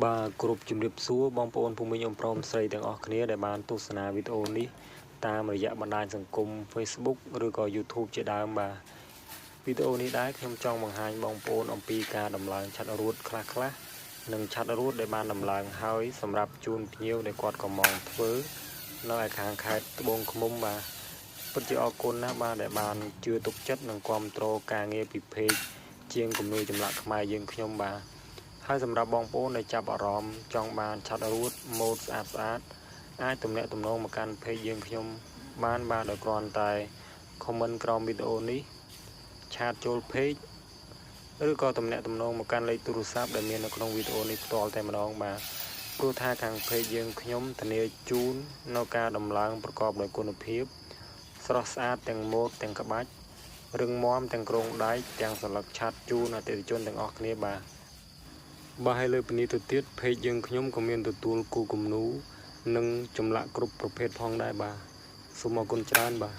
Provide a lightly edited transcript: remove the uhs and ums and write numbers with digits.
បាទគ្រប់ជំរាបសួរបងប្អូនភូមិញអ៊ំប្រុសស្រីទាំងអស់គ្នាដែលបានទស្សនាវីដេអូនេះតាមរយៈបណ្ដាញសង្គម Facebook ឬក៏ YouTube ជាដើមបាទវីដេអូនេះដែរខ្ញុំចង់បង្ហាញបងប្អូនអំពីការដំឡើងឆាត់រួតខ្លះនិងឆាត់រួតដែលបានដំឡើងហើយសម្រាប់ជូនភ្ញៀវដែលគាត់កំងធ្វើនៅឯខាងខេត្តត្បូងឃ្មុំបាទពិតជាអរគុណណាស់បាទដែលបានជឿទុកចិត្តនិងគាំទ្រការងារពីពេកជាងគំនូរចម្លាក់ខ្មែរយើងខ្ញុំបាទហើយសម្រាប់បងប្អូនដែលចាប់អារម្មណ៍ចង់បានឆាត់រួតម៉ូដស្អាតអាចទំនាក់ទំនងមកកាន់เพจយើងខ្ញុំបានដោយគ្រាន់តែ comment ក្រោមវីដេអូនេះឆាតចូលเพจឬក៏ទំនាក់ទំនងមកកាន់លេខទូរស័ព្ទដែលមាននៅក្នុងវីដេអូនេះផ្ទាល់តែម្ដងបាទព្រោះថាខាងเพจយើងខ្ញុំធានាជូននៅការដំឡើងប្រកបដោយគុណភាពស្រស់ស្អាតទាំងម៉ូដទាំងក្បាច់រឹងមាំទាំងក្រងដែកទាំងសន្លឹកឆាត់ជូនអតិថិជនទាំងអស់គ្នាបាទហើយលើពីនេះទៅទៀតเพจយើងខ្ញុំក៏មានទទួលគូគំនូនិងចម្លាក់គ្រប់ប្រភេទផងដែរបាទសូមអរគុណច្រើនបាទ